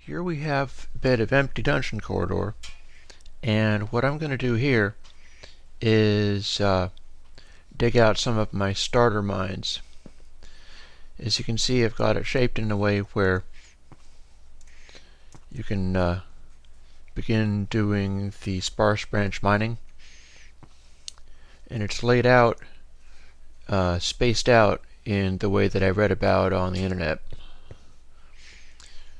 Here we have a bit of empty dungeon corridor, and what I'm going to do here is dig out some of my starter mines. As you can see, I've got it shaped in a way where you can begin doing the sparse branch mining, and it's laid out, spaced out in the way that I read about on the internet.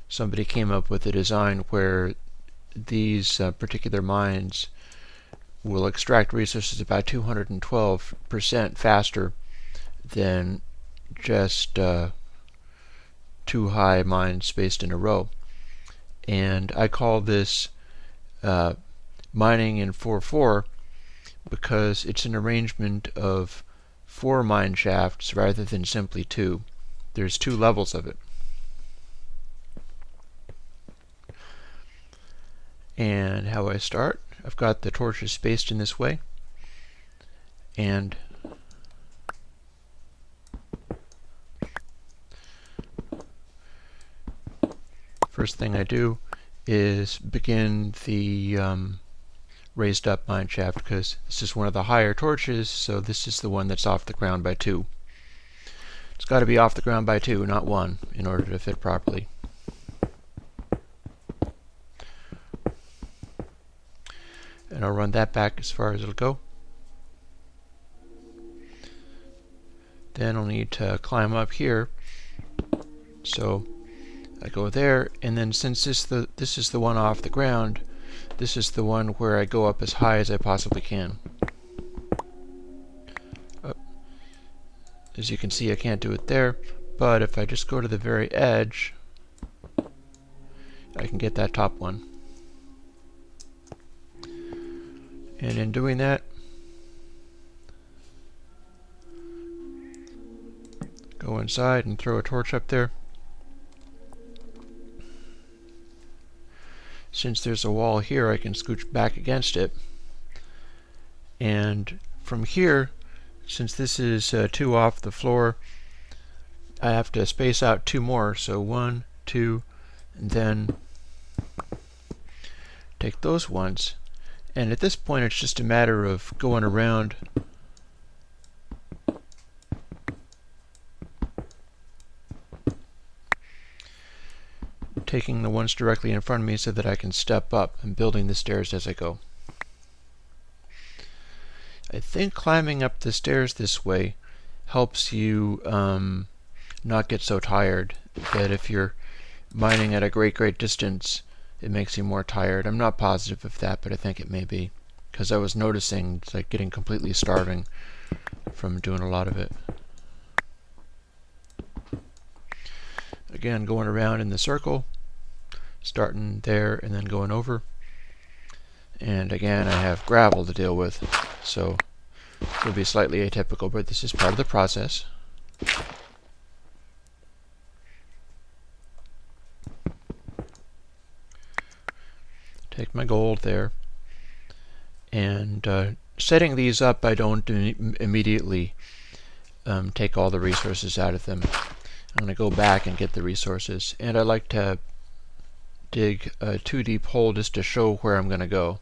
Somebody came up with a design where these particular mines will extract resources about 212% faster than just two high mines spaced in a row. And I call this mining in 4-4 because it's an arrangement of 4 mine shafts rather than simply 2. There's 2 levels of it. And how I start, I've got the torches spaced in this way, and first thing I do is begin the raised up mine shaft, because this is one of the higher torches, so this is the one that's off the ground by 2. It's got to be off the ground by 2, not 1, in order to fit properly. And I'll run that back as far as it'll go. Then I'll need to climb up here, so I go there, and then since this is the one off the ground, this is the one where I go up as high as I possibly can. As you can see, I can't do it there, but if I just go to the very edge, I can get that top one. And in doing that, go inside and throw a torch up there. Since there's a wall here, I can scooch back against it. And from here, since this is 2 off the floor, I have to space out 2 more. So 1, 2, and then take those ones. And at this point, it's just a matter of going around taking the ones directly in front of me so that I can step up and building the stairs as I go. I think climbing up the stairs this way helps you not get so tired, that if you're mining at a great distance, it makes you more tired. I'm not positive of that, but I think it may be, because I was noticing it's like getting completely starving from doing a lot of it. Again, going around in the circle, starting there and then going over. And again, I have gravel to deal with, so it'll be slightly atypical, but this is part of the process. Take my gold there, and setting these up, I don't immediately take all the resources out of them. I'm going to go back and get the resources, and I like to dig a 2 deep hole just to show where I'm going to go.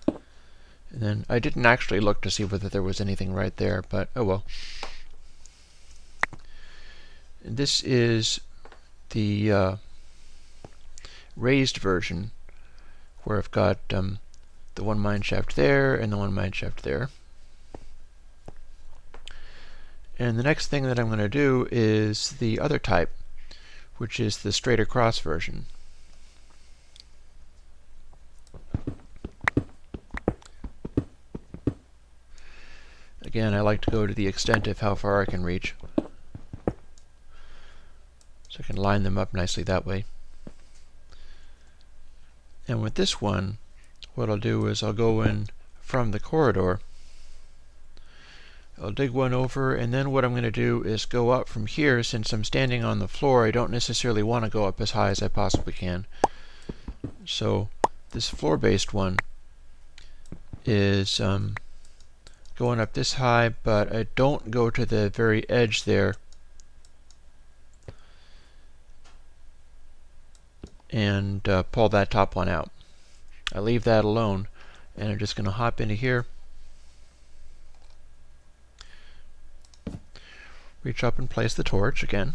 And then I didn't actually look to see whether there was anything right there, but oh well. And this is the raised version, where I've got the 1 mine shaft there and the 1 mine shaft there. And the next thing that I'm going to do is the other type, which is the straight across version. Again, I like to go to the extent of how far I can reach, so I can line them up nicely that way. And with this one, what I'll do is I'll go in from the corridor, I'll dig one over, and then what I'm going to do is go up from here. Since I'm standing on the floor, I don't necessarily want to go up as high as I possibly can. So this floor-based one is going up this high, but I don't go to the very edge there and pull that top one out. I leave that alone, and I'm just going to hop into here, reach up and place the torch again.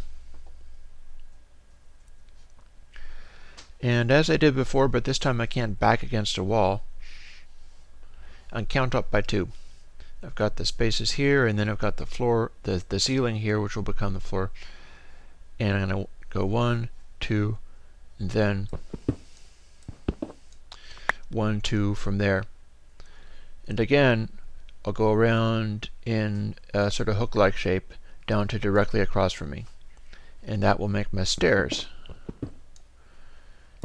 And as I did before, but this time I can't back against a wall, and count up by 2. I've got the spaces here, and then I've got the floor, the ceiling here, which will become the floor. And I'm going to go 1, 2, and then 1, 2 from there. And again, I'll go around in a sort of hook-like shape down to directly across from me. And that will make my stairs.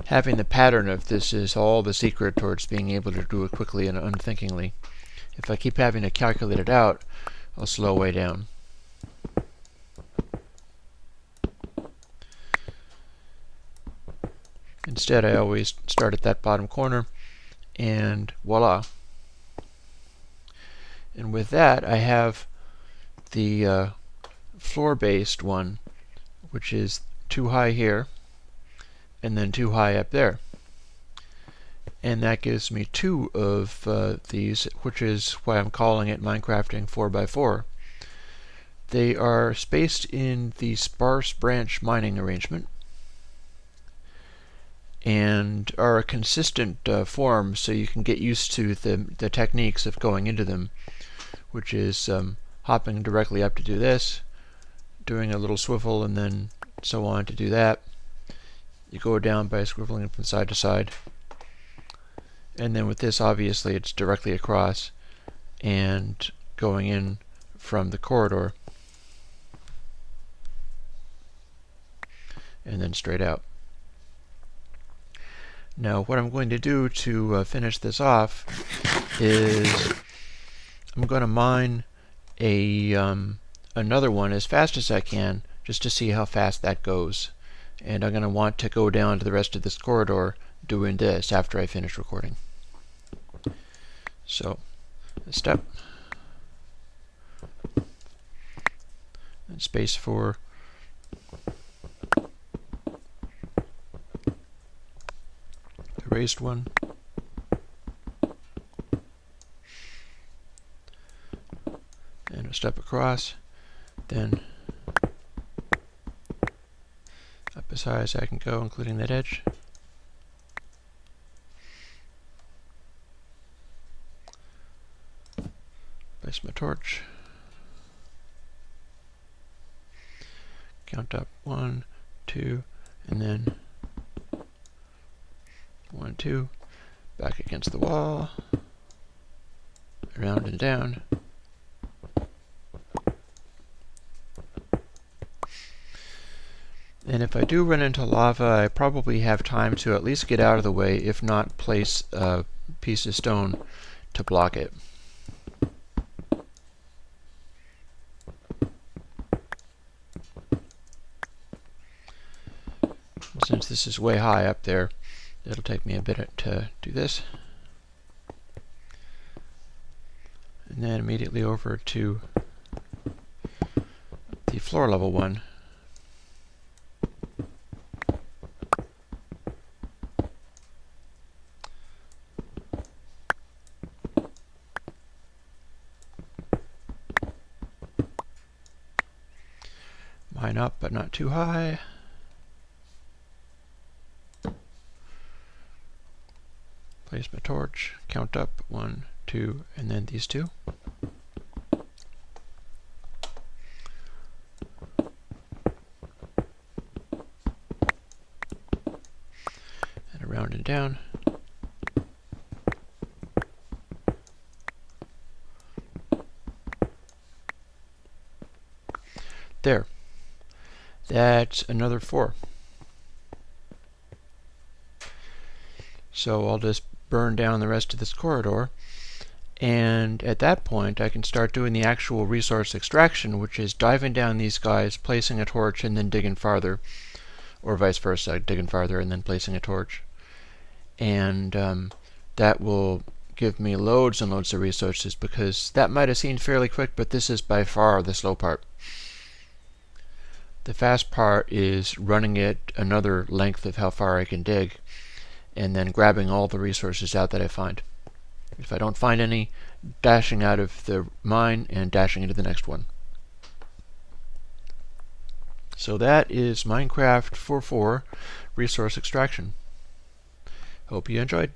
Having the pattern of this is all the secret towards being able to do it quickly and unthinkingly. If I keep having to calculate it out, I'll slow way down. Instead, I always start at that bottom corner, and voila. And with that, I have the floor-based one, which is too high here, and then too high up there. And that gives me 2 of these, which is why I'm calling it Minecrafting 4x4. They are spaced in the sparse branch mining arrangement, and are a consistent form, so you can get used to the techniques of going into them, which is hopping directly up to do this, doing a little swivel, and then so on to do that. You go down by swiveling from side to side. And then with this, obviously, it's directly across and going in from the corridor. And then straight out. Now, what I'm going to do to finish this off is I'm going to mine another one as fast as I can, just to see how fast that goes. And I'm going to want to go down to the rest of this corridor doing this after I finish recording. So, a step, and space for the raised one, and a step across, then up as high as I can go, including that edge. Place my torch. Count up 1, 2, and then 1, 2. Back against the wall. Around and down. And if I do run into lava, I probably have time to at least get out of the way, if not place a piece of stone to block it. Since this is way high up there, it'll take me a bit to do this. And then immediately over to the floor level one. Mine up, but not too high. Place my torch, count up 1, 2, and then these 2. And around and down. There. That's another 4. So I'll just burn down the rest of this corridor, and at that point I can start doing the actual resource extraction, which is diving down these guys, placing a torch, and then digging farther, or vice versa, digging farther and then placing a torch. And that will give me loads and loads of resources, because that might have seemed fairly quick, but this is by far the slow part. The fast part is running it another length of how far I can dig, and then grabbing all the resources out that I find. If I don't find any, dashing out of the mine and dashing into the next one. So that is Minecraft 4.4 resource extraction. Hope you enjoyed.